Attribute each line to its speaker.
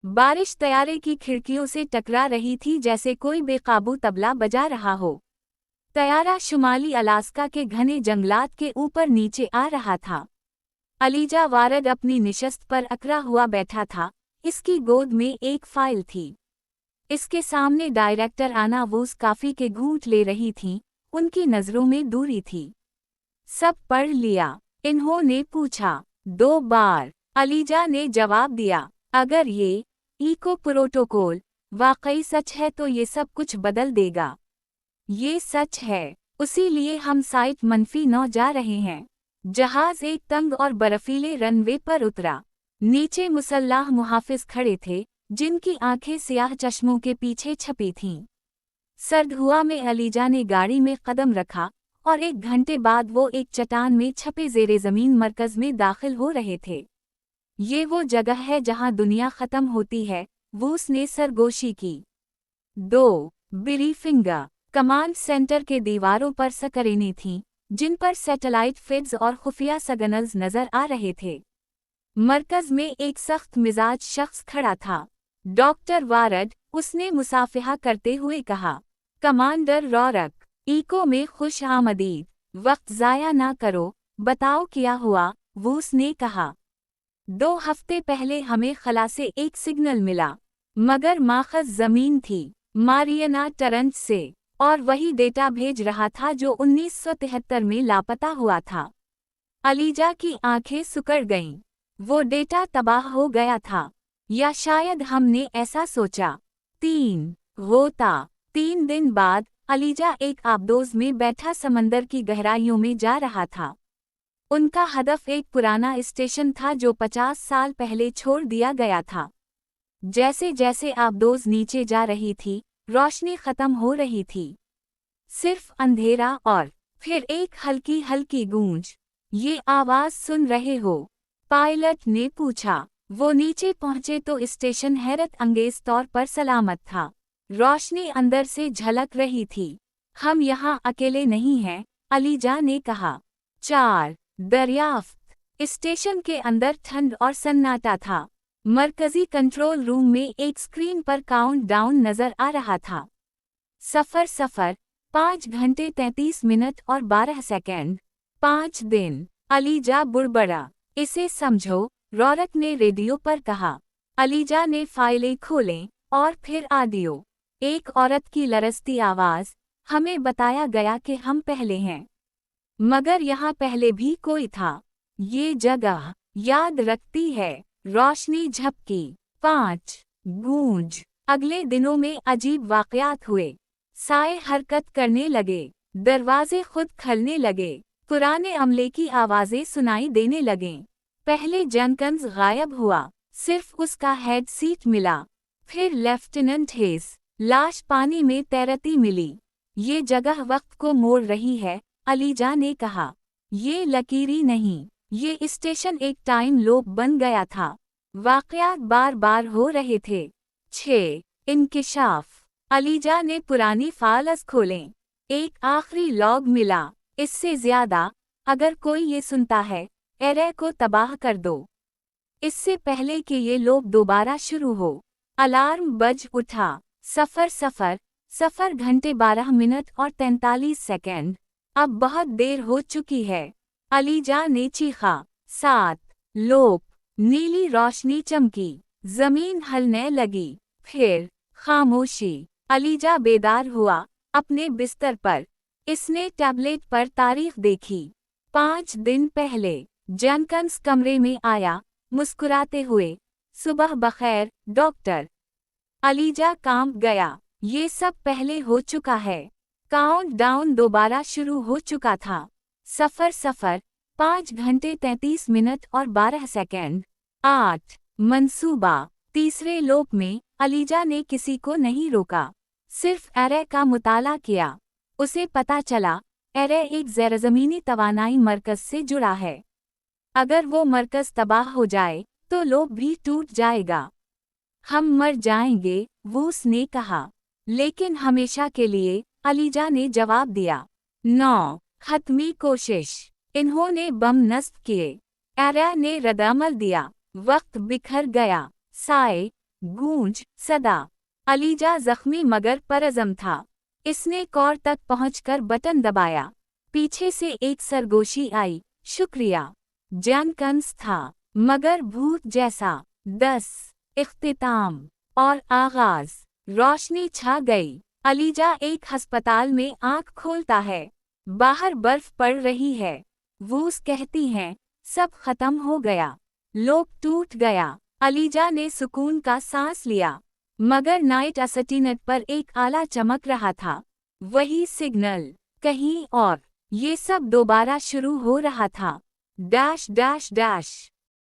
Speaker 1: बारिश तैयारे की खिड़कियों से टकरा रही थी जैसे कोई बेकाबू तबला बजा रहा हो। तैयारा शुमाली अलास्का के घने जंगलात के ऊपर नीचे आ रहा था। अलीजा वारद अपनी निशस्त पर अकड़ा हुआ बैठा था। इसकी गोद में एक फाइल थी। इसके सामने डायरेक्टर आना वूस काफी के घूंट ले रही थीं। उनकी नजरों में दूरी थी। सब पढ़ लिया? इन्होंने पूछा। 2 बार, अलीजा ने जवाब दिया। अगर ये इको प्रोटोकॉल वाकई सच है तो ये सब कुछ बदल देगा। ये सच है, उसीलिए हम साइट -9 जा रहे हैं। जहाज एक तंग और बर्फीले रनवे पर उतरा। नीचे मुसल्लाह मुहाफिज खड़े थे, जिनकी आंखें सियाह चश्मों के पीछे छपी थीं। सर्द हुआ में अलीजा ने गाड़ी में कदम रखा और 1 घंटे बाद वो एक चट्टान में छपे जेरे जमीन मरकज में दाखिल हो रहे थे। ये वो जगह है जहां दुनिया खत्म होती है, वूस ने सरगोशी की। 2 ब्रीफिंगा कमांड सेंटर के दीवारों पर स्क्रीनें थीं, जिन पर सैटेलाइट फीड्स और खुफिया सिग्नल्स नजर आ रहे थे। मरकज में एक सख्त मिजाज शख्स खड़ा था। डॉक्टर वारड, उसने मुसाफिहा करते हुए कहा। कमांडर रॉरक, इको में खुश आमदीद। वक्त ज़ाया ना करो, बताओ क्या हुआ, वूस ने कहा। 2 हफ्ते पहले हमें खला से एक सिग्नल मिला, मगर माखज़ ज़मीन थी, मारियाना ट्रेंच से, और वही डेटा भेज रहा था जो 1973 में लापता हुआ था। अलीजा की आंखें सिकुड़ गईं। वो डेटा तबाह हो गया था, या शायद हमने ऐसा सोचा। 3 गोता 3 दिन बाद, अलीजा एक आबदोज में बैठा समंदर की गहराइयों में जा रहा था। उनका हदफ एक पुराना स्टेशन था जो 50 साल पहले छोड़ दिया गया था। जैसे जैसे आबदोज नीचे जा रही थी, रोशनी खत्म हो रही थी। सिर्फ अंधेरा और फिर एक हल्की हल्की गूंज। ये आवाज सुन रहे हो? पायलट ने पूछा। वो नीचे पहुंचे तो स्टेशन हैरत अंगेज तौर पर सलामत था। रोशनी अंदर से झलक रही थी। हम यहाँ अकेले नहीं हैं, अलीजा ने कहा। 4 दरियाफ्त। स्टेशन के अंदर ठंड और सन्नाटा था। मरकजी कंट्रोल रूम में एक स्क्रीन पर काउंट डाउन नजर आ रहा था। सफर 5 घंटे 33 मिनट और 12 सेकंड। 5 दिन। अलीजा बुड़बड़ा। इसे समझो, रौरक ने रेडियो पर कहा। अलीजा ने फाइलें खोलें और फिर ऑडियो। एक औरत की लरजती आवाज। हमें बताया गया कि हम पहले हैं, मगर यहाँ पहले भी कोई था। ये जगह याद रखती है। रोशनी झपकी। 5 गूंज। अगले दिनों में अजीब वाकयात हुए। साए हरकत करने लगे, दरवाजे खुद खुलने लगे, पुराने अमले की आवाजें सुनाई देने लगें। पहले जेनकिंस गायब हुआ, सिर्फ उसका हेड सीट मिला। फिर लेफ्टिनेंट हेस, लाश पानी में तैरती मिली। ये जगह वक्त को मोड़ रही है, अलीजा ने कहा। ये लकीरी नहीं, ये स्टेशन एक टाइम लूप बन गया था। वाकयात बार बार हो रहे थे। 6 इंकिशाफ। अलीजा ने पुरानी फाइल्स खोलें। एक आखिरी लॉग मिला। इससे ज्यादा, अगर कोई ये सुनता है, एरे को तबाह कर दो, इससे पहले कि ये लोग दोबारा शुरू हो। अलार्म बज उठा। सफर घंटे 12 मिनट और 43 सेकंड। अब बहुत देर हो चुकी है, अलीजा ने चीखा। 7 लोप। नीली रोशनी चमकी, जमीन हलने लगी। फिर खामोशी। अलीजा बेदार हुआ, अपने बिस्तर पर। इसने टैबलेट पर तारीख देखी। 5 दिन पहले। जेनकिंस कमरे में आया, मुस्कुराते हुए। सुबह बखैर, डॉक्टर। अलीजा कांप गया। ये सब पहले हो चुका है। काउंट डाउन दोबारा शुरू हो चुका था। सफर 5 घंटे 33 मिनट और 12 सेकंड। 8 मंसूबा। तीसरे लोक में, अलीजा ने किसी को नहीं रोका, सिर्फ एरे का मुताला किया। उसे पता चला, एरे एक ज़ेरज़मीनी तवानाई मरकज से जुड़ा है। अगर वो मरकज तबाह हो जाए, तो लोक भी टूट जाएगा। हम मर जाएंगे, वूस ने कहा। लेकिन हमेशा के लिए, अलीजा ने जवाब दिया। 9 खत्मी कोशिश। इन्होंने बम नस्ब किए। एरे ने रद्दअमल दिया। वक्त बिखर गया। साए गूंज सदा। अलीजा जख्मी मगर परअज़म था। इसने कॉर तक पहुंचकर बटन दबाया। पीछे से एक सरगोशी आई, शुक्रिया। जानकंस था, मगर भूत जैसा। 10 इख्तिताम और आगाज। रोशनी छा गई। अलीजा एक अस्पताल में आंख खोलता है। बाहर बर्फ पड़ रही है। वूस कहती हैं, सब खत्म हो गया। लोग टूट गया। अलीजा ने सुकून का सांस लिया। मगर नाइट असटीनेट पर एक आला चमक रहा था। वही सिग्नल, कहीं और। ये सब दोबारा शुरू हो रहा था। Dash dash dash.